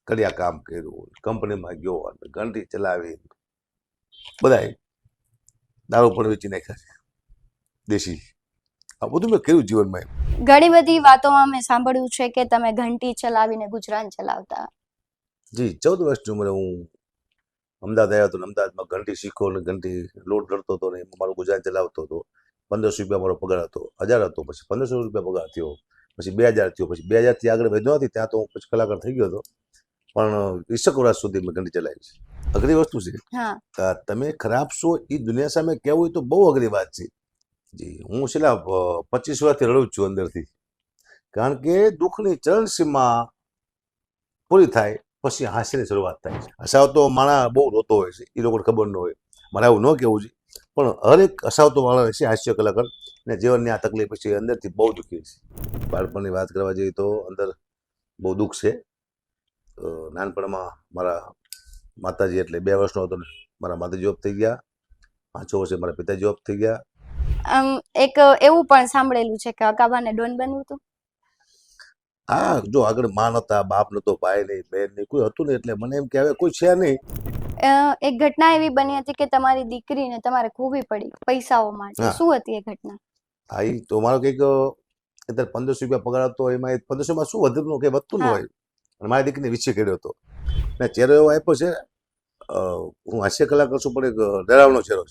કડિયા કામ કર્યું, કંપનીમાં ગયો અને ઘંટી ચલાવી, બધાય દારૂ પણ વેચી નાખ્યા છે દેશી. આ બધું મેં કર્યું જીવનમાં. ઘણી બધી વાતોમાં મેં સાંભળ્યું છે કે તમે ઘંટી ચલાવીને ગુજરાન ચલાવતા. જી, 14 વર્ષની ઉંમરે હું અમદાવાદ આવ્યો હતો ને અમદાવાદમાં ઘંટી શીખો ને ઘંટી લોડ કરતો હતો ને એમાં મારું ગુજરાન ચલાવતો હતો. 1500 રૂપિયા મારો પગાર હતો, 1000 હતો, પછી 1500 રૂપિયા પગાર થયો, પછી 2000 થયો, પછી 2000 થી આગળ વધ્યો નથી. ત્યાં તો હું પછી કલાકાર થઈ ગયો હતો, પણ 20 વર્ષ સુધી મેં ઘંટી ચલાવી છે. અઘરી વસ્તુ છે. તમે ખરાબ છો એ દુનિયા સામે કહેવું હોય તો બહુ અઘરી વાત છે. જી, હું છેલ્લા 25 વર્ષથી રડું છું અંદરથી, કારણ કે દુઃખની ચરણસીમા પૂરી થાય પછી હાસ્યની શરૂઆત થાય છે. હસાવતો માણસ બહુ રોતો હોય છે, એ લોકોને ખબર ન હોય, મારે આવું ન કહેવું છે, પણ હરેક હસાવતો માણસ છે હાસ્ય કલાકાર ને જીવનની આ તકલીફ પછી અંદરથી બહુ દુઃખી છે. બાળપણની વાત કરવા જઈએ તો અંદર બહુ દુઃખ છે. નાનપણમાં મારા માતાજી, એટલે 2 વર્ષનો હતો ને મારા માતાજી જોબ થઈ ગયા, 5 વર્ષે મારા પિતા જોબ થઈ ગયા. એક એવું પણ સાંભળેલું છે કે અકાબાને ડોન બનવું હતું. હા, જો આગળ માં નતા, બાપ નતો, ભાઈ નહીં, બહેન નહીં, કોઈ હતું નહીં, એટલે મને એમ કે હવે કોઈ છે નહીં. એક ઘટના એવી બની હતી કે તમારી દીકરીને તમારે ખોવી પડી પૈસાઓ માટે. શું હતી એ ઘટના? હા, એ તો મારો કંઈક અત્યારે 1500 રૂપિયા પગાર હતો, એમાં 1500 માં શું વધતું કંઈ વધતું ન હોય, અને મારી દીકરીને વિશે કર્યો હતો ને ચહેરો એવો આપ્યો છે. હું હાસ્ય કલાકાર છું પણ એક ડરાવનો ચહેરો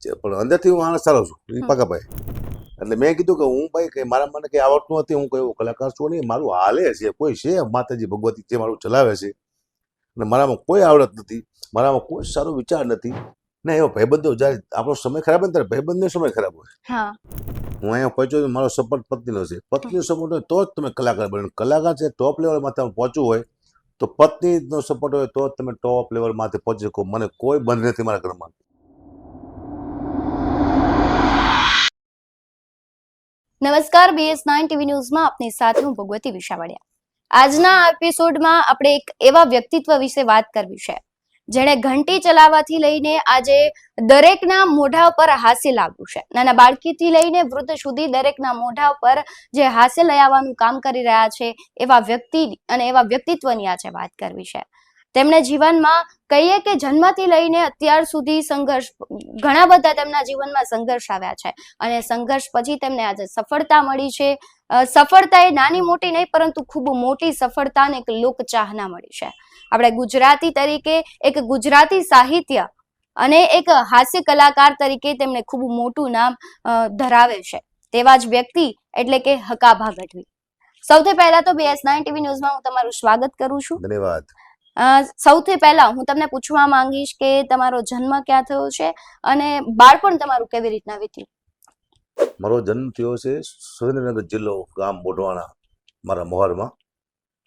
છે, પણ અંદરથી હું માણસ સારો છું, એ પાકા ભાઈ. એટલે મેં કીધું કે હું ભાઈ કઈ મારા મને કઈ આવડતું નથી, હું કઈ કલાકાર છું નહીં, મારું હાલે છે કોઈ છે માતાજી ભગવતી જે મારું ચલાવે છે, અને મારામાં કોઈ આવડત નથી, મારામાં કોઈ સારો વિચાર નથી ને એવો ભાઈબંધો જ્યારે આપણો સમય ખરાબ હોય ત્યારે ભાઈબંધનો સમય ખરાબ હોય. હું અહીંયા પહોંચ્યો, મારો સપોર્ટ પત્નીનો છે, પત્નીનો સપોર્ટ હોય તો જ તમે કલાકાર બનો. કલાકાર છે ટોપ લેવલ માથે પહોંચવું હોય તો પત્નીનો સપોર્ટ હોય તો જ તમે ટોપ લેવલ માથે પહોંચી શકો. મને કોઈ બંધ નથી મારા ઘરમાં. નમસ્કાર, BS9 ટીવી ન્યૂઝમાં આપની સાથે હું ભગવતી વિશાવડિયા. આજના એપિસોડમાં આપણે એક એવા વ્યક્તિત્વ વિશે વાત કરવી છે જેણે ઘંટી ચલાવવાથી લઈને આજે દરેકના મોઢા પર હાસ્ય લાવ્યું છે. નાના બાળકીથી લઈને વૃદ્ધ સુધી દરેકના મોઢા પર જે હાસ્ય લઈ આવવાનું કામ કરી રહ્યા છે એવા વ્યક્તિ અને એવા વ્યક્તિત્વની આજે વાત કરવી છે. તેમણે જીવનમાં કહીએ કે જન્મથી લઈને અત્યાર સુધી સંઘર્ષ, ઘણા બધા તેમના જીવનમાં સંઘર્ષ આવ્યા છે અને સંઘર્ષ પછી તેમને આજે સફળતા મળી છે. સફળતા એ નાની મોટી નહીં પરંતુ ખૂબ મોટી સફળતા અને એક લોકચાહના મળી છે. આપણે ગુજરાતી તરીકે, એક ગુજરાતી સાહિત્ય અને એક હાસ્ય કલાકાર તરીકે તેમણે ખૂબ મોટું નામ ધરાવે છે. તેવા જ વ્યક્તિ એટલે કે હકાભા ગઢવી. સૌથી પહેલા તો BS9 ટીવી ન્યૂઝમાં હું તમારું સ્વાગત કરું છું. ધન્યવાદ. સૌથી પહેલા હું તમને પૂછવા માંગીશ કે તમારો જન્મ ક્યાં થયો છે અને બાળપણ તમારું કેવી રીતના વીત્યું? મારો જન્મ થયો છે સુરેન્દ્રનગર જિલ્લો, ગામ બોઢવાણા, મારા મોહરમાં,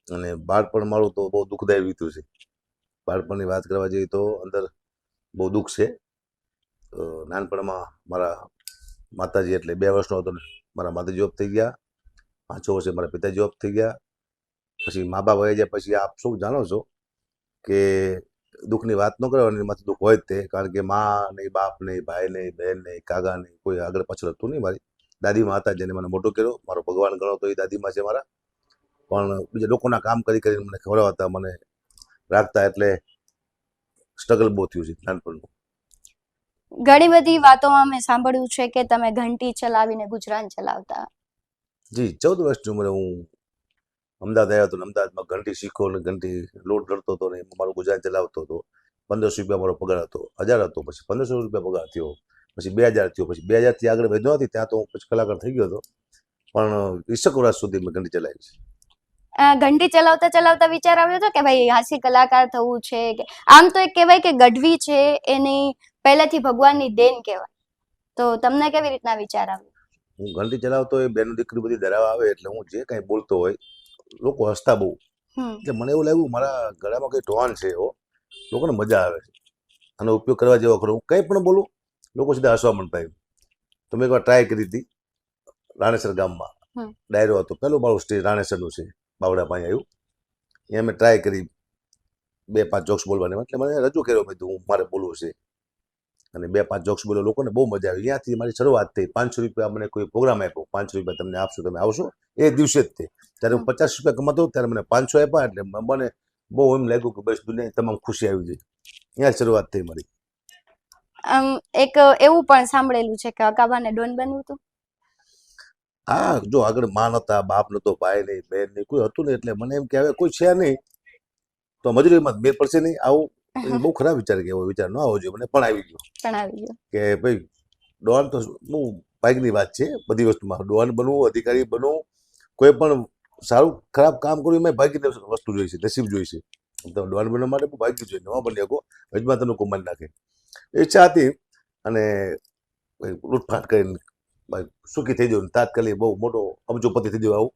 અને બાળપણ મારું તો બહુ દુઃખદાયી વીત્યું છે. બાળપણની વાત કરવા જઈએ તો અંદર બહુ દુઃખ છે. નાનપણમાં મારા માતાજી, એટલે 2 વર્ષનો હતો ને મારા માતાજી જોબ થઈ ગયા, 5 વર્ષે મારા પિતા જોબ થઈ ગયા. પછી મા બાપ વહી જાય પછી આપ શું જાણો છો કે દુઃખની વાત ન કરવાની, એમાંથી દુઃખ હોય જ તે, કારણ કે માં નહીં, બાપ નહીં, ભાઈ નહીં, બહેન નહીં, કાકા નહીં, કોઈ આગળ પાછળ હતું નહીં. મારી દાદીમાં હતા જેને મને મોટો કર્યો, મારો ભગવાન ગણો તો એ દાદીમાં છે મારા. પણ બીજા લોકોના કામ કરી કરીને મને ખવડાવતા, મને રાખતા, એટલે સ્ટ્રગલ બહુ થયું છે નાનપણનું. ઘણી બધી વાતોમાં મેં સાંભળ્યું છે કે તમે ઘંટી ચલાવીને ગુજરાન ચલાવતા. જી, 14 વર્ષની ઉંમરે હું અમદાવાદ આવ્યો હતો ને અમદાવાદમાં ઘંટી શીખો ને ઘંટી લોડ કરતો હતો ને એમાં મારું ગુજરાન ચલાવતો હતો. 1500 રૂપિયા મારો પગાર હતો, 1000 હતો, પછી 1500 રૂપિયા પગાર થયો, પછી 2000 થયો, પછી 2000 થી આગળ વધ્યો નથી. ત્યાં તો હું પછી કલાકાર થઈ ગયો હતો, પણ 20 વર્ષ સુધી મેં ઘંટી ચલાવી છે. ઘંટી ચલાવતા ચલાવતા વિચાર આવ્યો હતો કે ભાઈ હાસ્ય કલાકાર થવું છે? આમ તો એક કહેવાય કે ગઢવી છે એની પહેલેથી ભગવાનની દેન કહેવાય, તો તમને કેવી રીતના વિચાર આવ્યો? હું ઘંટી ચલાવતો હોય, બેન દીકરી બધી ડરાવા આવે એટલે હું જે કાંઈ બોલતો હોય લોકો હસતા બહુ, એટલે મને એવું લાગ્યું મારા ગળામાં કંઈ ટોન છે એવો, લોકોને મજા આવે છે, આનો ઉપયોગ કરવા જેવો ખરો. હું કંઈ પણ બોલું લોકો સીધા હસવા માંડતા. એમ તો મેં એકવાર ટ્રાય કરી હતી રાણેસર ગામમાં. ડાયરો હતો, પહેલું મારું સ્ટેજ રાણેસરનું છે, બાવડા પાસે આવ્યું. અહીંયા મેં ટ્રાય કરી 2-5 જોક્સ બોલવાની, એટલે મને રજૂ કર્યો, મેં હું મારે બોલવું છે. અને 2-5 જોક્સ બોલો, લોકોને બહુ મજા આવી. ત્યાંથી મારી શરૂઆત થઈ. 500 રૂપિયા મને કોઈ પ્રોગ્રામ આપ્યો, 500 રૂપિયા તમને આપશું, તમે આવશો, એ દિવસે જ તે. ત્યારે હું 50 રૂપિયા કમાતો, ત્યારે મને 500 આપ્યા, એટલે મને બહુ એમ લાગ્યું કે બસ દુનિયા તમામ ખુશી આવી જાય. ત્યાં શરૂઆત થઈ મારી. એક એવું પણ સાંભળેલું છે કે હકાભાને ડોન બનવું હતું. હા, જો આગળ માં નતા, બાપ નતો, ભાઈ નહીં, બેન નહીં, કોઈ હતું નહીં, એટલે મને એમ કે હવે કોઈ છે નહીં તો મજૂરીમાં મેળ પડશે નહીં. આવું એ બહુ ખરાબ વિચાર, કે એવો વિચાર ન આવવો જોઈએ. મને પણ આવી ગયો પણ આવી ગયો કે ભાઈ ડોન તો બહુ ભાગ્યની વાત છે બધી વસ્તુમાં. ડોન બનવું, અધિકારી બનવું, કોઈ પણ સારું ખરાબ કામ કરવું, એમાં ભાગ્યની વસ્તુ જોઈ છે, નસીબ જોઈ છે. તમે ડોન બનવા માટે બહુ ભાગ્ય જોઈએ, ન બની શકો, વચમાં તમને કોઈ મારી નાખે. ઈચ્છા હતી અને લૂંટફાટ કરીને સુખી થઈ જવું, તાત્કાલિક બહુ મોટો અબજોપતિ થઈ જવું,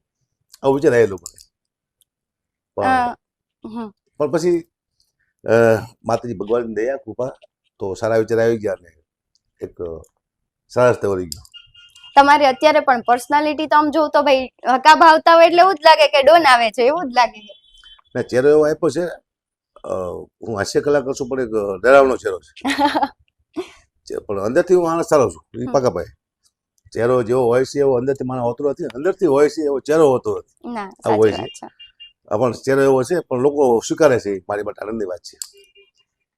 આવું વિચાર આવેલો મને. પણ પછી માતાજી ભગવાનની દયા, કૃપા, તો સારા વિચાર આવી ગયા ને એક સારા રસ્તે વળી ગયો. તમારી અત્યારે પણ પર્સનાલિટી તો આમ જોઉં તો ભાઈ હકાભા આવતા હોય એટલે એવું જ લાગે કે ડોન આવે છે, એવું જ લાગે છે. ને ચહેરો એવો આપ્યો છે, હું હાસ્ય કલાકાર છું પણ એક ડરાવનો ચહેરો છે, પણ અંદરથી હું માણસ સારો છું, એ પાકા ભાઈ. ચહેરો જેવો હોય છે એવો અંદરથી માણસ હોતો નથી, અંદરથી હોય છે એવો ચહેરો હોતો નથી. ના, આવું હોય સાચી છે. વાત છે. પણ ચહેરો એવો છે, પણ લોકો સ્વીકારે છે, એ મારી માટે આનંદની વાત છે.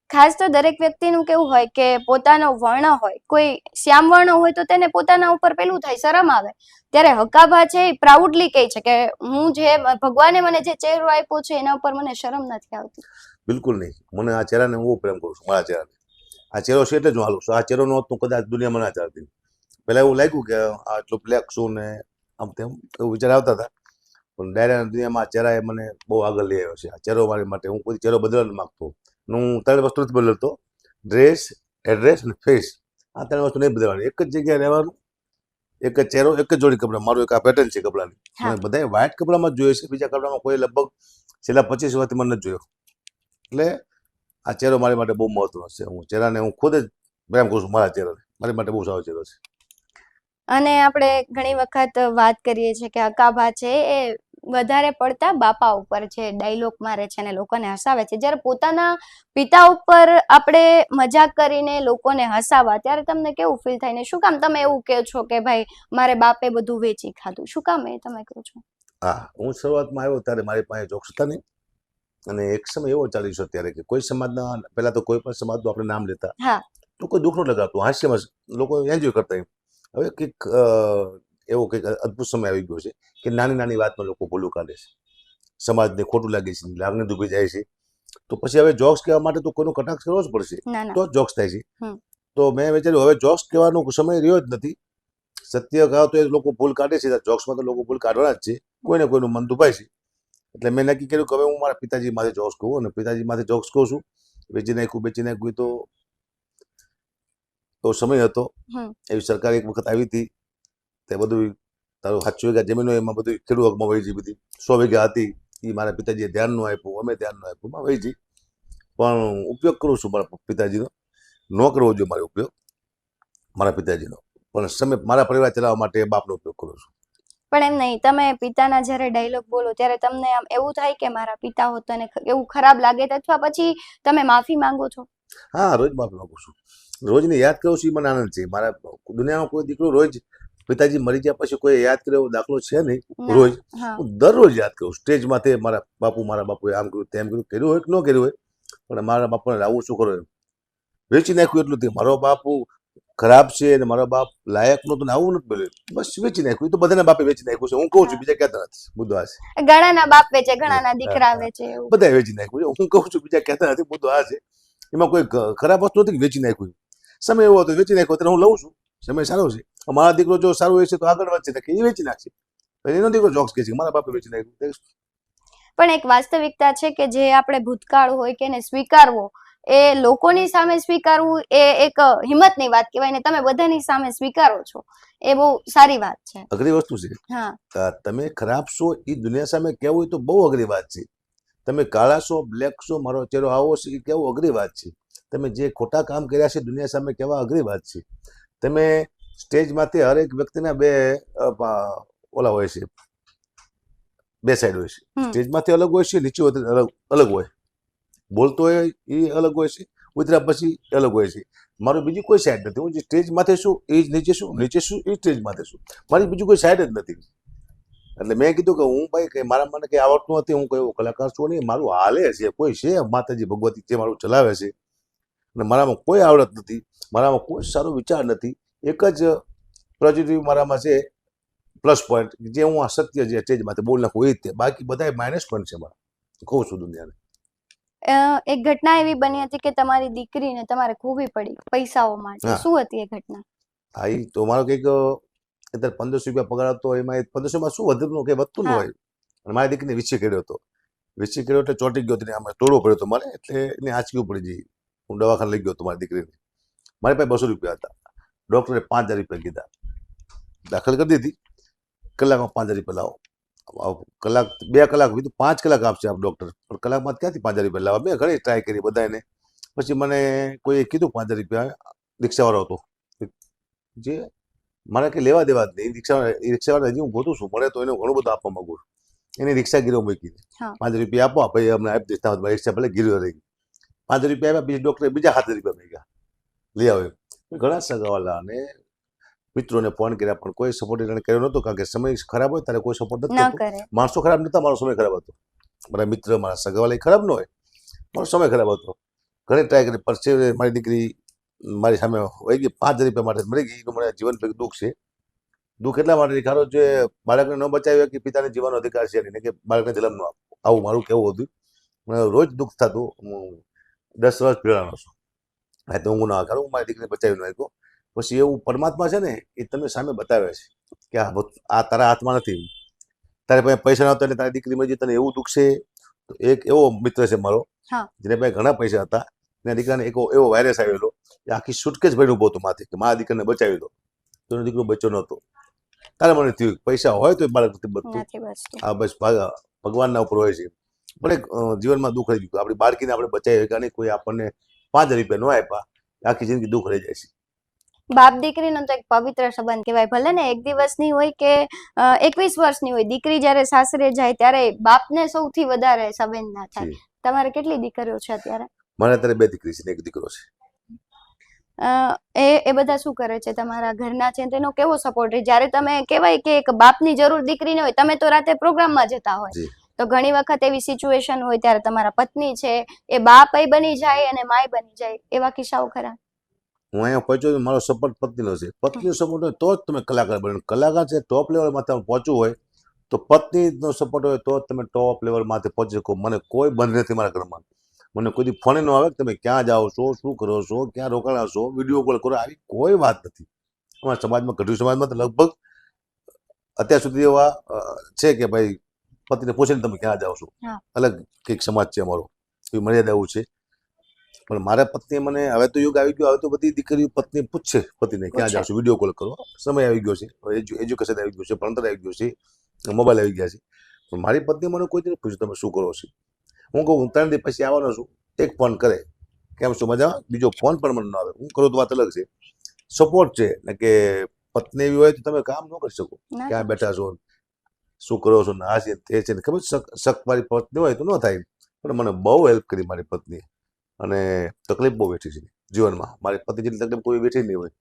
ખાસ તો દરેક વ્યક્તિનું કેવું હોય કે પોતાનો વર્ણ હોય, કોઈ શ્યામ વર્ણ હોય તો તેને પોતાના ઉપર પેલું થાય, શરમ આવે. ત્યારે હકાભા છે એ પ્રાઉડલી કહે છે કે હું જે ભગવાને મને જે ચહેરો આપ્યો છે એના ઉપર મને શરમ નથી આવતી. બિલકુલ નહીં. મને આ ચહેરાને હું બહુ પ્રેમ કરું છું, મારા ચહેરાને. આ ચહેરો છે એટલે જ હું હાલું છું. આ ચહેરો ન હોત તો કદાચ દુનિયામાં ના ચાલતી. પહેલાં એવું લાગ્યું કે આ એટલું બ્લેક છું ને આમ તેમ એવું વિચાર આવતા હતા, પણ ડાયરાની દુનિયામાં આ ચહેરાએ મને બહુ આગળ લઈ આવ્યો છે. આ ચહેરો મારી માટે, હું કોઈ ચહેરો બદલવા નથી માગતો. હું 3 વસ્તુ નથી બદલતો: ડ્રેસ, એડ્રેસ અને ફેસ. આ 3 વસ્તુ નહીં બદલવાની. એક જ જગ્યાએ રહેવાનું, એક જ ચહેરો, એક જ જોડી કપડાં. મારું એક આ પેટર્ન છે કપડાની. મને બધાએ વ્હાઇટ કપડામાં જ જોઈએ છે, બીજા કપડામાં કોઈ લગભગ છેલ્લા 25 વર્ષથી મને નથી જોયો. એટલે આ ચહેરો મારી માટે બહુ મહત્વનો છે. હું ચહેરાને હું ખુદ જ પ્રેમ કરું છું, મારા ચહેરાને. મારી માટે બહુ સારો ચહેરો છે. અને આપણે ઘણી વખત વાત કરીએ છીએ કે હકાભા છે એ વધારે પડતા બાપા ઉપર છે ડાયલોગ મારે છે અને લોકોને હસાવે છે, જ્યારે પોતાના પિતા ઉપર આપણે મજાક કરીને લોકોને હસાવા ત્યારે તમને કેવું ફીલ થાય ને શું કામ તમે એવું કહો છો કે ભાઈ મારે બાપે બધું વેચી ખાધું, શું કામ એ તમે કહો છો? હા, હું શરૂઆતમાં આવ્યો ત્યારે મારી પાસે જોક્સ હતા નહીં, અને એક સમય એવો ચાલી છે ત્યારે કે કોઈ સમાજના, પહેલા તો કોઈ પણ સમાજનું આપણે નામ લેતા તો કોઈ દુઃખ ન લગાવતું, હાસ્યમાં લોકો એન્જોય કરતા. એમ હવે કંઈક એવો કંઈક અદ્ભુત સમય આવી ગયો છે કે નાની નાની વાતમાં લોકો ભૂલું કાઢે છે, સમાજને ખોટું લાગે છે, લાગણી દુભી જાય છે. તો પછી હવે જોક્સ કહેવા માટે તો કોઈનો કટાક્ષ કરવો જ પડશે, તો જ જોક્સ થાય છે. તો મેં વિચાર્યું હવે જોક્સ કહેવાનો સમય રહ્યો જ નથી. સત્ય કહો તો એ લોકો ભૂલ કાઢે છે, જોક્સમાં તો લોકો ભૂલ કાઢવાના જ છે, કોઈને કોઈનું મન દુભાય છે. એટલે મેં નક્કી કર્યું કે હવે હું મારા પિતાજી માથે જોક્સ કહું, અને પિતાજી માથે જોક્સ કહું છું. વેચી નાખ્યું તો સમય હતો, એવી સરકાર એક વખત આવી હતી, તે બધું તારું 7 વીઘા જમીન હોય એમાં બધું ખેડૂત હકમાં વહી ગઈ. બધી 100 વીઘા હતી, એ મારા પિતાજીએ ધ્યાન ન આપ્યું, અમે ધ્યાન ન આપ્યું, માં વહી ગઈ. પણ ઉપયોગ કરું છું મારા પિતાજીનો. ન કરવો જોઈએ મારો ઉપયોગ મારા પિતાજીનો, પણ સમય મારા પરિવાર ચલાવવા માટે બાપનો ઉપયોગ કરું છું. પણ એમ નહીં, તમે પિતાના જ્યારે ડાયલોગ બોલો ત્યારે તમને આમ એવું થાય કે મારા પિતા હોત અને એવું ખરાબ લાગે, અથવા પછી તમે માફી માંગો છો? હા, રોજ માફી માંગુ છું, રોજને યાદ કરું છું. એ મને આનંદ છે. મારા દુનિયામાં કોઈ દીકરો રોજ પિતાજી મરી ગયા પછી કોઈ યાદ કરે એવો દાખલો છે નહીં. રોજ હું દરરોજ યાદ કરું. સ્ટેજ માથે મારા બાપુએ આમ કર્યું, તેમ કર્યું હોય કે ન કર્યું હોય, પણ મારા બાપુને આવું શું કરો, વેચી નાખ્યું એટલું. મારો બાપુ ખરાબ છે અને મારો બાપ લાયક નહોતો ને આવું નથી બોલ્યું, બસ વેચી નાખ્યું. તો બધાના બાપે વેચી નાખ્યું છે, હું કહું છું, બીજા કહેતા નથી. મુદ્દો આ છે. ઘણાના બાપ વેચે, ઘણાના દીકરા વેચે, બધા વેચી નાખ્યું છે, હું કહું છું, બીજા કહેતા નથી. મુદ્દો આ છે. એમાં કોઈ ખરાબ વસ્તુ નથી કે વેચી નાખ્યું. સમય એવો હતો વેચી નાખ્યો, ત્યારે હું લઉં છું. સમય સારો છે, મારા દીકરો જો સારું હોય છે તો આગળ વધશે, કે એ વેચી નાખશે. એનો દીકરો જોક્સ કહે છે મારા બાપે વેચી નાખ્યું. પણ એક વાસ્તવિકતા છે કે જે આપણે ભૂતકાળ હોય કે એને સ્વીકારવો, એ લોકોની સામે સ્વીકારવું એ એક હિંમતની વાત કહેવાય, ને તમે બધાની સામે સ્વીકારો છો, એ બહુ સારી વાત છે. અઘરી વસ્તુ છે. તમે ખરાબ છો એ દુનિયા સામે કહેવું તો બહુ અઘરી વાત છે. તમે કાળા છો, બ્લેક છો, મારો ચહેરો આવો છે, એ કેવું અઘરી વાત છે. તમે જે ખોટા કામ કર્યા છે દુનિયા સામે કહેવા અઘરી વાત છે. તમે સ્ટેજમાંથી હરેક વ્યક્તિના બે ઓલા હોય છે, બે સાઈડ હોય છે. સ્ટેજમાંથી અલગ હોય છે, નીચે અલગ હોય. બોલતો હોય એ અલગ હોય છે, ઉતર્યા પછી અલગ હોય છે. મારું બીજી કોઈ સાઈડ નથી. હું જે સ્ટેજ માથે છું એ જ નીચે છું, નીચે છું એ સ્ટેજ માથે છું. મારી બીજી કોઈ સાઈડ જ નથી. એટલે મેં કીધું કે હું ભાઈ કે મારા મને કંઈ આવડતું નથી, હું કોઈ એવો કલાકાર છું નહીં, મારું હાલે છે કોઈ છે માતાજી ભગવતી જે મારું ચલાવે છે, અને મારામાં કોઈ આવડત નથી, મારામાં કોઈ સારો વિચાર નથી. એક જ પોઝિટિવ મારામાં છે, પ્લસ પોઈન્ટ, જે હું આ સત્ય જે સ્ટેજ માથે બોલી નાખું એ જ તે, બાકી બધા માઇનસ પોઈન્ટ છે મારા. કહું છું દુનિયાને. એક ઘટના એવી બની હતી કે તમારી દીકરીને તમારે ખોવી પડી પૈસાઓ માટે. હા. શું હતી એ ઘટના? હા, એ તો મારો કંઈક અત્યારે 1500 રૂપિયા પગાર હતો. એમાં 1500માં શું વધતું કંઈ વધતું ન હા. હોય. અને મારી દીકરીને વીછી કર્યો હતો. વીછી કર્યો એટલે ચોંટી ગયો હતો ને આમાં તોડવો પડ્યો હતો મારે, એટલે એને આંચકી પડી ગઈ. હું દવાખાને લઈ ગયો હતો મારી દીકરીને. મારી પાસે 200 રૂપિયા હતા. ડૉક્ટરે 5000 રૂપિયા કીધા. દાખલ કરી દીધી. કલાકમાં 5000 રૂપિયા લાવો. કલાક 2 કલાક કીધું, 5 કલાક આપશે આપ ડૉક્ટર, પણ કલાકમાં ક્યાંથી 5000 રૂપિયા લાવવા? મેં ઘણી ટ્રાય કરી બધાને. પછી મને કોઈએ કીધું 5000 રૂપિયા, રિક્ષાવાળો હતો જે મારે કંઈ લેવા દેવા જ નહીં. રિક્ષાવાળા હજી હું ગોતું છું, મળે તો એને ઘણું બધું આપવા માંગુ છું. એની રિક્ષા ગીરો મૂકી. હા. 5000 રૂપિયા આપો, ભાઈ અમને આપી દઈશ. રિક્ષા ભલે ગીરો રહી ગઈ. 5000 રૂપિયા આપ્યા, બીજા ડૉક્ટરે બીજા 7000 રૂપિયા માંગ્યા. લઈ આવ્યો. ઘણા સગાવાલા અને મિત્રોને ફોન કર્યા, પણ કોઈ સપોર્ટ એને કર્યો નહોતો, કારણ કે સમય ખરાબ હોય ત્યારે કોઈ સપોર્ટ નથી ન કરતો. કરે. માણસો ખરાબ નહોતા, મારો સમય ખરાબ હતો. મારા મિત્ર, મારા સગાવાલા એ ખરાબ ન હોય, મારો સમય ખરાબ હતો. ઘણી ટ્રાય કરી, પછી મારી દીકરી મારી સામે વહી ગઈ. 5000 રૂપિયા માટે મરી ગઈ. એનું મને જીવન ભેગું દુઃખ છે. દુઃખ એટલા માટે ખારો જે બાળકને ન બચાવ્યો કે પિતાને જીવવાનો અધિકાર છે નહીં, કે બાળકને જન્મ ન આપવો. આવું મારું કહેવું હતું. મને રોજ દુઃખ થતું. હું 10 વર્ષ પીડાનો છું. હા, તો હું ના કરું, મારી દીકરીને બચાવી ન શક્યો. પછી એવું પરમાત્મા છે ને, એ તમને સામે બતાવે છે કે આ તારા હાથમાં નથી. તારે પાસે પૈસા નહોતા એટલે તારી દીકરી મળી, તને એવું દુઃખ છે. તો એક એવો મિત્ર છે મારો, હા. જેને પાસે ઘણા પૈસા હતા, એના દીકરાને એવો વાયરસ આવેલો કે આખી સુટકેસ ભર્યું ઉભો હતો માથે, કે મારા દીકરાને બચાવી દો. તો એનો દીકરો બચ્યો નહોતો. તારે મને થયું પૈસા હોય તો એ બાળક નથી બચતું. નથી બચતું. આ બસ ભગવાનના ઉપર હોય છે. પણ એક જીવનમાં દુઃખ રહી ગયું. આપણી બાળકીને આપણે બચાવી શક્યા નહીં. કોઈ આપણને 5000 રૂપિયા ન આપ્યા, આખી જિંદગી દુઃખ રહી જાય છે. બાપ દીકરીનો તો એક પવિત્ર સંબંધ કહેવાય. ભલે ને 1 દિવસની હોય કે 21 વર્ષની હોય, દીકરી જ્યારે સાસરે જાય ત્યારે બાપને સૌથી વધારે સંવેદના થાય. જી. તમારે કેટલી દીકરીઓ છે અત્યારે? મને અત્યારે 2 દીકરી છે ને 1 દીકરો છે. એ બધા શું કરે છે? તમારા ઘરના છે તેનો કેવો સપોર્ટ રહે? જ્યારે તમે કહેવાય કે એક બાપની જરૂર દીકરીને હોય, તમે તો રાતે પ્રોગ્રામમાં જતા હોય, જી. તો ઘણી વખત એવી સિચ્યુએશન હોય ત્યારે તમારા પત્ની છે એ બાપય બની જાય અને માય બની જાય, એવા કિસ્સાઓ ખરા? હું અહીંયા પહોંચ્યો, મારો સપોર્ટ પત્નીનો છે. પત્નીનો સપોર્ટ હોય તો જ તમે કલાકાર બનો. કલાકાર છે ટોપ લેવલ માથે પહોંચવું હોય તો પત્નીનો સપોર્ટ હોય તો જ તમે ટોપ લેવલ માથે પહોંચી શકો. મને કોઈ બંધ નથી મારા ઘરમાં. મને કોઈ દી ફોન ન આવે કે તમે ક્યાં જાઓ છો, શું કરો છો, ક્યાં રોકાણા છો, વિડીયો કોલ કરો, આવી કોઈ વાત નથી. અમારા સમાજમાં, ગઢવી સમાજમાં તો લગભગ અત્યાર સુધી એવા છે કે ભાઈ પતિને પૂછીને તમે ક્યાં જાઓ છો. હા. અલગ કંઈક સમાજ છે અમારો, એવી મર્યાદા એવું છે. પણ મારા પત્ની મને, હવે તો યુગ આવી ગયો, હવે તો બધી દીકરીઓ પત્ની પૂછશે પતિને ક્યાં જાવ છો, વિડીયો કોલ કરો. સમય આવી ગયો છે, એજ્યુકેશન આવી ગયું છે, ભણતર આવી ગયું છે, મોબાઈલ આવી ગયા છે. પણ મારી પત્ની મને કોઈ નથી પૂછ્યું તમે શું કરો છો. હું કહું હું 3 દિવસ પછી આવવાનો છું, એક ફોન કરે કેમ શું મજામાં, બીજો ફોન પણ મને ન આવે. હું કરું તો વાત અલગ છે. સપોર્ટ છે ને કે પત્ની એવી હોય તો તમે કામ ન કરી શકો. ક્યાં બેઠા છો, શું કરો છો, આ છે તે છે, ખબર શક મારી પત્ની હોય તો ન થાય. પણ મને બહુ હેલ્પ કરી મારી પત્નીએ. અને તકલીફ બહુ બેઠી છે જીવનમાં. મારી પતિ જેટલી તકલીફ કોઈ બેઠી નહીં હોય.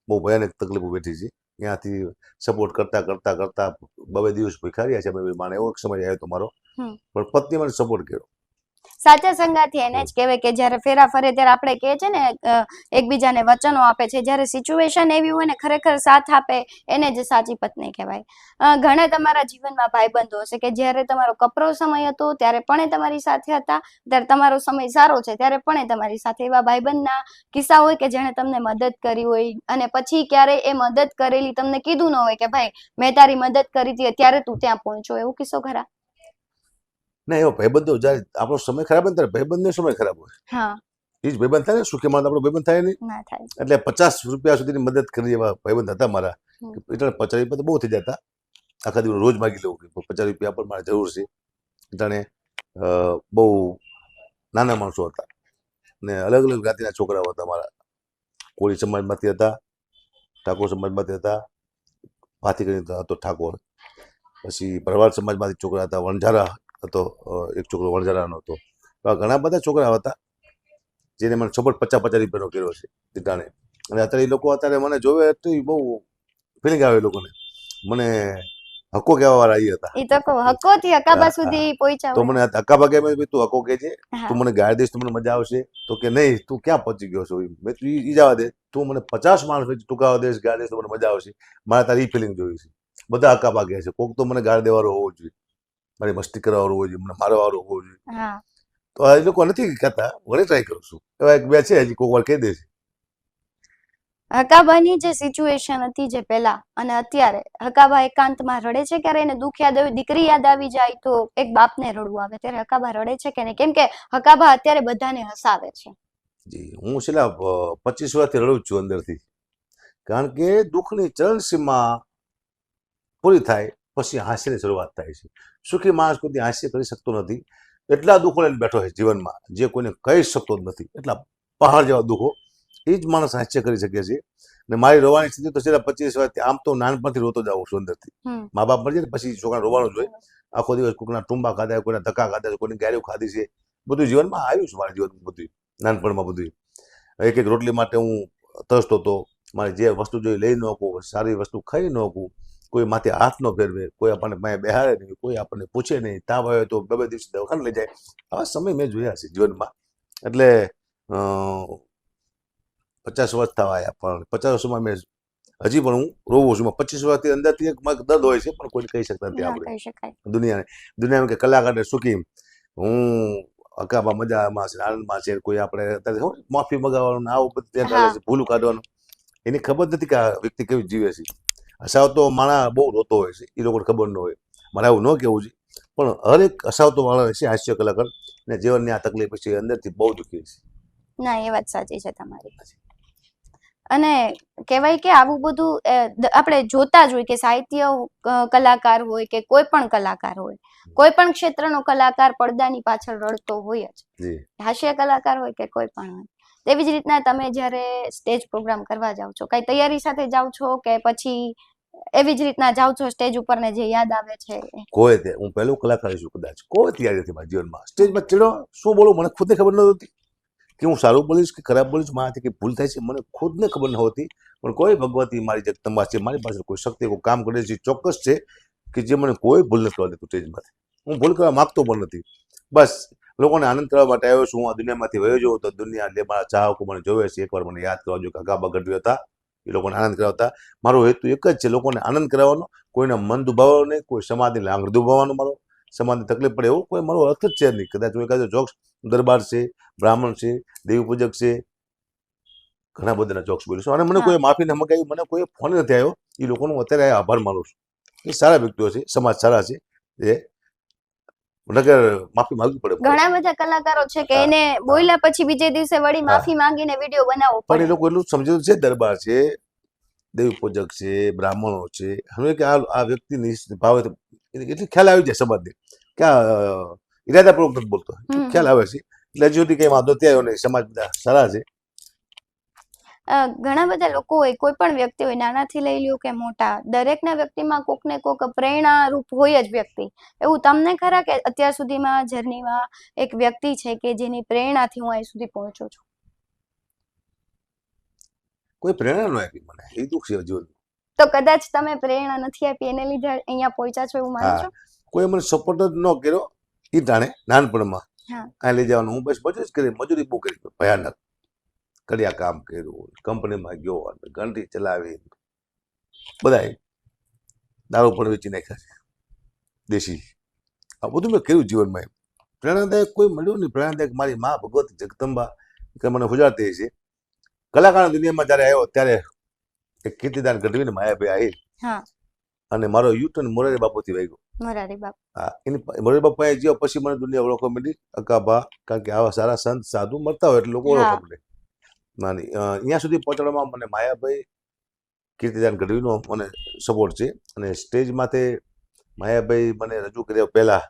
બહુ ભયાનક તકલીફો બેઠી છે. ત્યાંથી સપોર્ટ કરતા કરતા કરતા 2 દિવસ ભૂખ્યા રહ્યા છે અમે માને. એવો એક સમય આવ્યો તો મારો, પણ પત્ની મને સપોર્ટ કર્યો. સાચા સંગાથી એને જ કહેવાય કે જ્યારે ફેરા ફરે ત્યારે આપણે કહે છે ને, એકબીજાને વચનો આપે છે. જ્યારે સિચ્યુએશન એવી હોય ને ખરેખર સાથ આપે એને જ સાચી પત્ની કહેવાય. ઘણા તમારા જીવનમાં ભાઈબંધો હશે કે જ્યારે તમારો કપરો સમય હતો ત્યારે પણ એ તમારી સાથે હતા, ત્યારે તમારો સમય સારો છે ત્યારે પણ એ તમારી સાથે. એવા ભાઈબંધના કિસ્સા હોય કે જેણે તમને મદદ કરી હોય અને પછી ક્યારે એ મદદ કરેલી તમને કીધું ન હોય કે ભાઈ મેં તારી મદદ કરી હતી ત્યારે તું ત્યાં પહોંચ્યો, એવું કિસ્સો ખરા? ના, એવો ભાઈબંધો જ્યારે આપણો સમય ખરાબ હોય ત્યારે ભાઈબંધનો સમય ખરાબ હોય. હા. એ જ ભાઈબંધ થાય ને, સુખી માણસ આપણો ભાઈબંધ થાય નહીં. ના થાય. એટલે 50 રૂપિયા સુધીની મદદ કરી એવા ભાઈબંધ હતા મારા. એટલે 50 રૂપિયા તો બહુ થઈ જતા. આખા દિવસ રોજ માગી લઉં કે 50 રૂપિયા પણ મારે જરૂર છે. જાણે બહુ નાના માણસો હતા ને અલગ અલગ જાતિના છોકરાઓ હતા મારા. કોળી સમાજમાંથી હતા, ઠાકોર સમાજમાંથી હતા, ભાતીગળી હતો ઠાકોર, પછી ભરવાડ સમાજમાંથી છોકરા હતા, વણઝારા હતો, એક છોકરો વણઝારાનો હતો. ઘણા બધા છોકરા હતા. જેને મને સપોર્ટ 50-50 રૂપિયાનો કર્યો છે ટીટાણે. અને અત્યારે એ લોકો અત્યારે મને જોવે તો બહુ ફિલિંગ આવે એ લોકોને. મને હક્કો કહેવા વાળા એ હતા. ઈ તો કહું હક્કોથી હકાબા હા, સુધી પહોંચ્યા તો હોય. મને હક્કાબા કહે ભાઈ તું હક્કો કહેજે, હા. તું મને ગાળ દઈશ તો મને મજા આવશે. તો કે નહીં તું ક્યાં પહોંચી ગયો છો. મેં તું ઈ જવા દે, તું મને 50 માણસ ટૂંકાવા દઈશ ગાળ દઈશ તો મને મજા આવશે. મારે તારી ફિલિંગ જોઈ છે. બધા હક્કાબા કહે છે કોક તો મને ગાળ દેવાળો હોવો જોઈએ, મારી મસ્તી કરવાવાળો હોવો જોઈએ, મને મારવાવાળો હોવો જોઈએ. હા. તો આ લોકો નથી કહેતા, વળી ટ્રાય કરું છું. એવા એક બે છે હજી કોક વાર કહી દે છે. હકાબાની જે સિચ્યુએશન હતી જે પહેલા અને અત્યારે, હકાબા એકાંતમાં રડે છે ક્યારે એને દુઃખ યાદ આવે, દીકરી યાદ આવી જાય તો એક બાપને રડવું આવે, ત્યારે હકાબા રડે છે કે નહીં? કેમ કે હકાબા અત્યારે બધાને હસાવે છે. જી, હું છેલ્લા 25 વર્ષથી રડું છું અંદરથી. કારણ કે દુઃખની ચરણસીમા પૂરી થાય પછી હાસ્યની શરૂઆત થાય છે. સુખી માણસ કોઈ હાસ્ય કરી શકતો નથી. એટલા દુઃખો લઈને બેઠો છે જીવનમાં જે કોઈને કહી શકતો જ નથી. એટલા પહાડ જેવા દુઃખો એ જ માણસ હાસ્ય કરી શકે છે. ને મારી રોવાની સ્થિતિ તો છેલ્લા 25 વર્ષથી, આમ તો નાનપણથી રોતો જ આવું છું અંદરથી. મા બાપ મરી જાય ને પછી છોકરા રોવાનું જોઈએ. આખો દિવસ કોઈના ટુંબા ખાધા, કોઈના ધક્કા ખાધા, કોઈની ગાડીઓ ખાધી છે. બધું જીવનમાં આવ્યું છે મારા જીવનમાં, બધું નાનપણમાં બધું. એક એક રોટલી માટે હું તરસતો હતો. મારે જે વસ્તુ જોઈ લઈ ન શકું, સારી વસ્તુ ખાઈ ન શકું, કોઈ માથે હાથ ન ફેરવે, કોઈ આપણને પાસે બેહાડે નહીં, કોઈ આપણને પૂછે નહીં, તાવ આવે તો 2 દિવસ દવાખાને લઈ જાય. આવા સમય મેં જોયા છે જીવનમાં. એટલે 50 વર્ષ થવા આવ્યા, પણ 50 વર્ષમાં મેં હજી પણ હું રોવું છું. 25 વર્ષથી અંદરથી એક દર્દ હોય છે પણ કોઈને કહી શકતા નથી આપણે દુનિયામાં. કે કલાકારને સુખી હું હકાબા મજામાં છે, આનંદમાં છે, કોઈ આપણે અત્યારે માફી મગાવવાનું આવું બધું ત્યાં ચાલે છે, ભૂલું કાઢવાનું. એની ખબર નથી કે આ વ્યક્તિ કેવી જીવે છે. હસાવતો માણસ બહુ રોતો હોય છે, એ લોકોને ખબર ન હોય. મારે આવું ન કહેવું છે, પણ હરેક હસાવતો માણસ છે હાસ્ય કલાકાર ને જીવનની આ તકલીફ છે અંદરથી બહુ દુઃખી છે. ના, એ વાત સાચી છે તમારી. અને કહેવાય કે આવું બધું આપણે જોતા જ હોય કે સાહિત્ય કલાકાર હોય કે કોઈ પણ કલાકાર હોય, કોઈ પણ ક્ષેત્રનો કલાકાર પડદાની પાછળ રડતો હોય જ. હાસ્ય કલાકાર હોય કે કોઈ પણ હોય. તેવી જ રીતના તમે જ્યારે સ્ટેજ પ્રોગ્રામ કરવા જાઓ છો, કઈ તૈયારી સાથે જાઓ છો કે પછી એવી જ રીતના જાઓ છો સ્ટેજ ઉપર ને જે યાદ આવે છે? કોઈ તે હું પહેલું કલાકાર છું કદાચ, કોઈ તૈયારી નથી મારા જીવનમાં. સ્ટેજમાં ચડ્યો, શું બોલું મને ખુદને ખબર નહોતી કે હું સારું બોલીશ કે ખરાબ બોલીશ, મારાથી કંઈ ભૂલ થાય છે મને ખુદને ખબર નહોતી. પણ કોઈ ભગવતી મારી જગદંબા છે, મારી પાસે કોઈ શક્તિ, કોઈ કામ કરે છે ચોક્કસ છે કે જે મને કોઈ ભૂલ નથી કરવા દેતું સ્ટેજમાંથી. હું ભૂલ કરવા માગતો પણ નથી. બસ લોકોને આનંદ કરવા માટે આવ્યો છું. હું આ દુનિયામાંથી વયો જાઉં તો દુનિયા એટલે મારા ચાહકો મને જોવે છે. એકવાર મને યાદ કરવા જોઈએ કે હકાબા ગઢવી હતા, એ લોકોને આનંદ કરાવતા. મારો હેતુ એક જ છે, લોકોને આનંદ કરાવવાનો, કોઈના મન દુભાવવાનો નહીં, કોઈ સમાજની લાંગણી દુભાવવાનો, મારો સમાજની તકલીફ પડે એવો કોઈ મારો અર્થ જ છે નહીં. કદાચ હું એકાદો જોક્સ, દરબાર છે, બ્રાહ્મણ છે, દેવી પૂજક છે, ઘણા બધાના જોક્સ બોલું છું. અને મને કોઈ માફી ન મગાવી, મને કોઈ ફોન નથી આવ્યો. એ લોકોનો અત્યારે આભાર માનું છું. એ સારા વ્યક્તિઓ છે, સમાજ સારા છે, એ નગર માફી માંગવી પડે. ઘણા બધા કલાકારો છે કે એને બોલ્યા પછી બીજે દિવસે વળી માફી માંગીને વિડીયો બનાવવો પડે. પણ એ લોકો એટલું સમજ્યું છે, દરબાર છે, દેવી પૂજક છે, બ્રાહ્મણો છે, હવે કે આ વ્યક્તિની ભાવે એટલી ખ્યાલ આવી જાય સમાજને કે આ ઇરાદાપૂર્વક નથી બોલતો, ખ્યાલ આવે છે. એટલે હજુ સુધી કઈ વાંધો ત્યાં નહીં, સમાજ બધા સારા છે. ઘણા બધા લોકો હોય, કોઈ પણ વ્યક્તિ હોય, નાનાથી લઈ લ્યો કે મોટા, દરેકના વ્યક્તિમાં કોક ને કોક પ્રેરણારૂપ હોય જ વ્યક્તિ. એવું તમને ખરા કે અત્યાર સુધીમાં જર્નીમાં એક વ્યક્તિ છે કે જેની પ્રેરણાથી હું અહીં સુધી પહોંચું છું? કોઈ પ્રેરણા ન આપી મને, એ દુઃખ છે જીવન. તો કદાચ તમે પ્રેરણા નથી આપી એને લીધે અહીંયા પહોંચ્યા છો એવું માનો છો? કોઈ મને સપોર્ટ જ ન કર્યો એ જાણે નાનપણમાં. આ લઈ જવાનું હું બસ બધું જ કરી, મજૂરી બહુ કરી, ભયાનક કડિયા કામ કર્યું, કંપનીમાં ગયો, ઘંટી ચલાવી, બધાય દારૂ પણ વેચી નાખ્યા છે દેશી. આ બધું મેં કર્યું જીવનમાં. એમ પ્રેરણાદાયક કોઈ મળ્યું નહીં. પ્રેરણાદાયક મારી મા ભગવતી જગદંબા કે મને ગુજારતી છે. કલાકારની દુનિયામાં જ્યારે આવ્યો ત્યારે એક કીર્તિદાન ગઢવીને માયાભાઈ આવી અને મારો યુટર્ન મોરારી બાપુથી વાગ્યો. મોરારી બાપુ, હા, એની મોરારી બાપુ અહીંયા જ્યો પછી મને દુનિયા ઓળખવા માંડી, હકાબા. કારણ કે આવા સારા સંત સાધુ મળતા હોય એટલે લોકો ઓળખવા માંડે. નાની અહીંયા સુધી પહોંચાડવામાં મને માયાભાઈ, કીર્તિદાન ગઢવીનો મને સપોર્ટ છે. અને સ્ટેજ માથે માયાભાઈ મને રજૂ કર્યા પહેલા,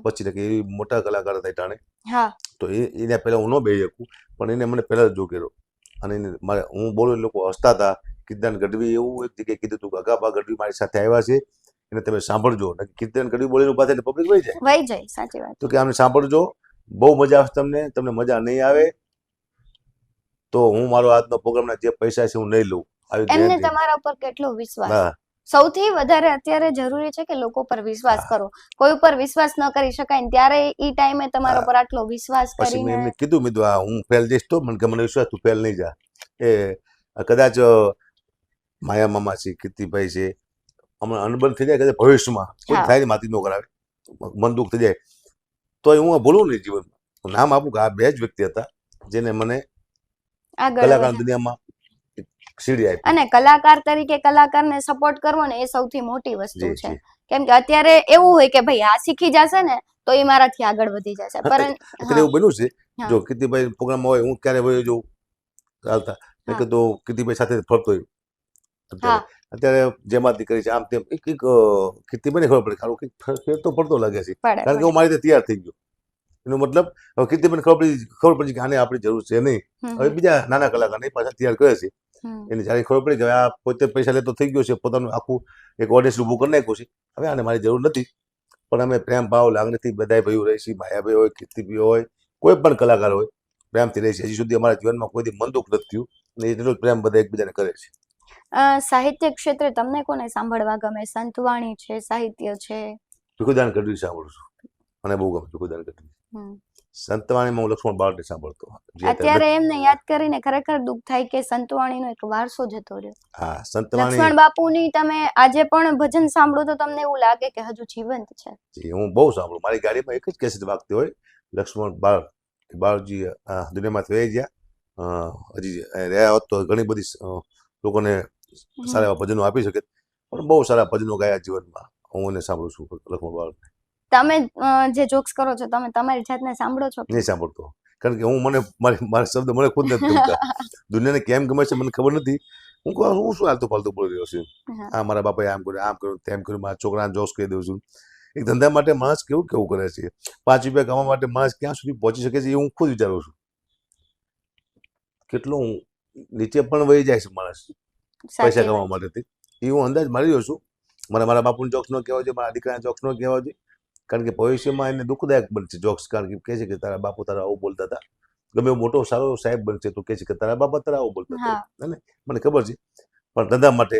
પછી કે એ મોટા કલાકાર હતા ટાણે, તો એને પહેલા હું ન બેસી શકું, પણ એને મને પહેલા રજૂ કર્યો. અને મારે હું બોલું લોકો હસતા હતા. કીર્તિદાન ગઢવી એવું એક જગ્યાએ કીધું હતું કે હકાબા ગઢવી મારી સાથે આવ્યા છે, એને તમે સાંભળજો. કીર્તિદાન ગઢવી બોલીને ઉભા થઈને પબ્લિક વહી જાય. સાચી વાત. તો કે આમને સાંભળજો, બહુ મજા આવશે તમને, તમને મજા નહીં આવે તો હું મારો આજનો પ્રોગ્રામના જે પૈસા છે હું નહીં લઉં, આવી એમને ગેરંટી. તમારા ઉપર કેટલો વિશ્વાસ? હા, સૌથી વધારે અત્યારે જરૂરી છે કે લોકો પર વિશ્વાસ હા. કરો. કોઈ ઉપર વિશ્વાસ ન કરી શકાય ને ત્યારે ઈ ટાઈમે તમારા હા. પર આટલો વિશ્વાસ પછી મેં કરીને એમને કીધું, મેં કીધું, હું ફેલ જઈશ તો મને કે મને વિશ્વાસ તું ફેલ નહીં જા. એ કદાચ માયા મામા છે, કીર્તિભાઈ છે, હમણાં અનબન થઈ જાય કદાચ ભવિષ્યમાં કોઈ હા. થાય ને માતી ન કરાવે, મન દુઃખ થઈ જાય તો હું ભૂલું નહીં જીવનમાં. હું નામ આપું કે આ બે જ વ્યક્તિ હતા જેને મને આગળ કલાકાર વધો. દુનિયામાં એક સીડી આપી. અને કલાકાર તરીકે કલાકારને સપોર્ટ કરવો ને એ સૌથી મોટી વસ્તુ જી છે. જી. કેમ કે અત્યારે એવું હોય કે ભાઈ આ શીખી જશે ને તો એ મારાથી આગળ વધી જશે. અત્યારે એવું બન્યું છે, હા. જો કીર્તિભાઈ પ્રોગ્રામમાં હોય હું ક્યારે હોય જો ચાલતા મેં હા. કીધું કીર્તિભાઈ સાથે ફરતો હોય હા. અત્યારે જેમાં દીકરી છે આમ તેમ એક કીર્તિભાઈને ખબર પડે ખાલી ફેર તો પડતો લાગે છે, પડે કારણ કે હું મારી રીતે તૈયાર થઈ ગયો. એનો મતલબ હવે કીર્તિભાઈને ખબર પડી કે આને આપણી જરૂર છે નહીં. હવે બીજા નાના કલાકારને પાછા તૈયાર કરે છે. એને જ્યારે ખબર પડી કે આ પોતે પૈસા લેતો થઈ ગયો છે, પોતાનું આખું એક ઓડિયન્સ ઊભું કરી નાખ્યું છે, હવે આને મારી જરૂર નથી. પણ અમે પ્રેમ ભાવ લાગણીથી બધા ભાઈઓ રહી છીએ, માયાભાઈ હોય, કીર્તિભાઈ હોય, કોઈ પણ કલાકાર હોય, પ્રેમથી રહી છે. હજી સુધી અમારા જીવનમાં કોઈ દી મન દુઃખ નથી થયું અને એટલો જ પ્રેમ બધા એકબીજાને કરે છે. સાહિત્ય ક્ષેત્રે તમને કોને સાંભળવા ગમે? સંતવાણી છે, સાહિત્ય છે? ભીખુદાન ગઢવી સાંભળું છું, મને બહુ ગમે ભીખુદાન ગઢવી. સંતવાણીમાં હું લક્ષ્મણ બાળને સાંભળતો. અત્યારે એમને યાદ કરીને ખરેખર દુઃખ થાય કે સંતવાણીનો એક વારસો જતો રહ્યો. હા, સંતવાણી. લક્ષ્મણ બાપુની તમે આજે પણ ભજન સાંભળો તો તમને એવું લાગે કે હજુ જીવંત છે. હું બહુ સાંભળું. મારી ગાડીમાં એક જ કેસેટ વાગતી હોય, લક્ષ્મણ બાળજી દુનિયામાંથી વહી ગયા, હજી રહ્યા હોત તો ઘણી બધી લોકોને સારા એવા ભજનો આપી શકે, પણ બહુ સારા ભજનો ગાયા જીવનમાં. હું એને સાંભળું છું લક્ષ્મણ બાળ. તમે જે જોક્સ કરો છો તમે તમારી જાતને સાંભળો છો? નહીં સાંભળતો, કારણ કે હું મારા શબ્દ મને ખુદ નથી ગમતા. દુનિયાને કેમ ગમે છે મને ખબર નથી. હું શું હાલતું ફાલતું બોલી રહ્યો છું. આ મારા બાપાએ આમ કર્યું તેમ કર્યું, મારા છોકરાને જોક્સ કહી દઉં છું. એક ધંધા માટે માણસ કેવું કરે છે, 5 રૂપિયા કમાવા માટે માણસ ક્યાં સુધી પહોંચી શકે છે એ હું ખુદ વિચારું છું. કેટલો હું નીચે પણ વહી જાય છે માણસ પૈસા કમાવા માટે, એ હું અંદાજ મારી રહ્યો છું. મારા બાપુને જોક્સ ન કહેવા જોઈએ, મારા દીકરાને જોક્સ ન કહેવા જોઈએ, કારણ કે ભવિષ્યમાં એને દુઃખદાયક બનશે જોક્સ. કારણ કે કહે છે કે તારા બાપુ તારા આવું બોલતા હતા, ગમે મોટો સારો સાહેબ બનશે તો કહે છે કે તારા બાપા તારા આવું બોલતા હતા. મને ખબર છે, પણ ધંધા માટે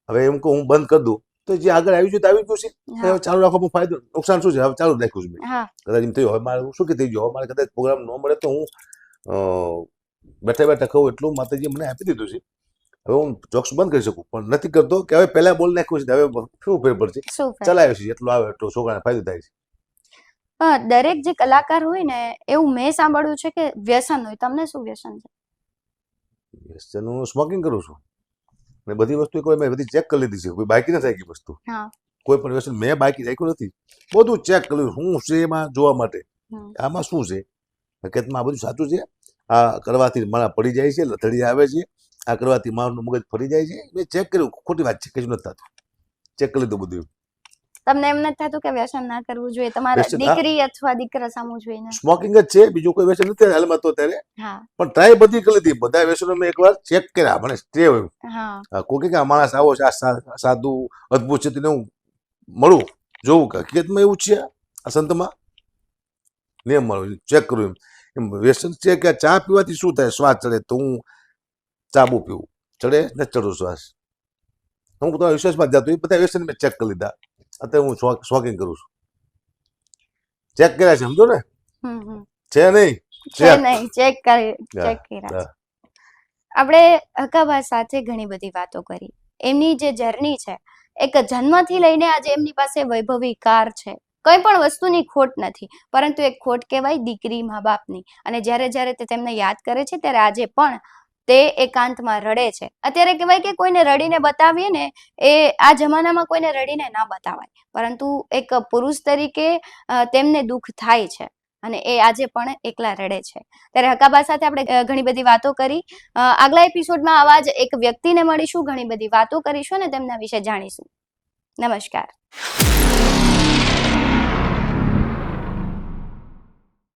હવે એમ કહું હું બંધ કરી દઉં તો જે આગળ આવી ગયું તો આવી ગયું છે. હવે ચાલુ રાખવામાં ફાયદો નુકસાન શું છે? હવે ચાલુ રાખ્યું છે મેં. કદાચ એમ થયું હવે મારે શું કે થઈ ગયું, હવે મારે કદાચ પ્રોગ્રામ ન મળે તો હું બેઠા બેઠા કહું એટલું માતાજી મને આપી દીધું છે. હવે હું જોક્સ બંધ કરી શકું, પણ નથી કરતો કે હવે પહેલા બોલ નાખ્યું છે, હવે શું ફેર પડશે, ચલાવ્યું છે એટલું આવે એટલો છોકરાને ફાયદો થાય છે. દરેક જે કલાકાર હોય ને એવું મેં સાંભળ્યું છે કે વ્યસન હોય. તમને શું વ્યસન છે? વ્યસન હું સ્મોકિંગ કરું છું અને બધી વસ્તુ એક વાર મેં બધી ચેક કરી લીધી છે. કોઈ બાકી નથી રાખી વસ્તુ, કોઈ પણ વ્યસન મેં બાકી રાખ્યું નથી. બધું ચેક કર્યું શું છે એમાં જોવા માટે, આમાં શું છે, હકીકતમાં આ બધું સાચું છે, આ કરવાથી મારા પડી જાય છે, લથડી આવે છે, આ કરવાથી મારું મગજ ફરી જાય છે. મેં ચેક કર્યું, ખોટી વાત છે, કશું નથી થતું. ચેક કરી લીધું બધું. તમને એમ નથી થતું કે વ્યસન ના કરવું જોઈએ? તમારા દીકરી અથવા દીકરા સામું જોઈએ? સ્મોકિંગ જ છે, બીજું કોઈ વ્યસન નથી હાલમાં તો અત્યારે. પણ ટ્રાય બધી કરી લીધી, બધા વ્યસનો મેં એકવાર ચેક કર્યા, મને સ્ટે હોય. કોઈ કે આ માણસ આવો છે, આ સાધુ અદભુત છે, તેને હું મળું જોવું કે હકીકતમાં એવું છે આ સંતમાં નિયમ મળું ચેક કરું. એમ વ્યસન છે કે ચા પીવાથી શું થાય, શ્વાસ ચડે, તો હું ચા બહુ પીવું, ચડે ને ચડું શ્વાસ. હું પોતાના વિશ્વાસમાં જતો, એ બધા વ્યસન મેં ચેક કરી લીધા. અત્યારે હું સ્મોકિંગ કરું છું. ચેક કર્યા છે, સમજો ને? છે નહીં, ચેક કર્યા. આપણે હકાબા સાથે ઘણી બધી વાતો કરી. એમની જે જર્ની છે, એક જન્મથી લઈને આજે એમની પાસે વૈભવી કાર છે, કઈ પણ વસ્તુની ખોટ નથી, પરંતુ એક ખોટ કહેવાય દીકરી મા બાપની. અને જ્યારે તે તેમને યાદ કરે છે ત્યારે આજે પણ તે એકાંતમાં રડે છે. અત્યારે કહેવાય કે કોઈને રડીને બતાવીએ ને, એ આ જમાનામાં કોઈને રડીને ના બતાવાય, પરંતુ એક પુરુષ તરીકે તેમને દુઃખ થાય છે અને એ આજે પણ એકલા રડે છે. ત્યારે હકાબા સાથે આપણે ઘણી બધી વાતો કરી. આગલા એપિસોડમાં આવા જ એક વ્યક્તિને મળીશું, ઘણી બધી વાતો કરીશું અને તેમના વિશે જાણીશું. નમસ્કાર.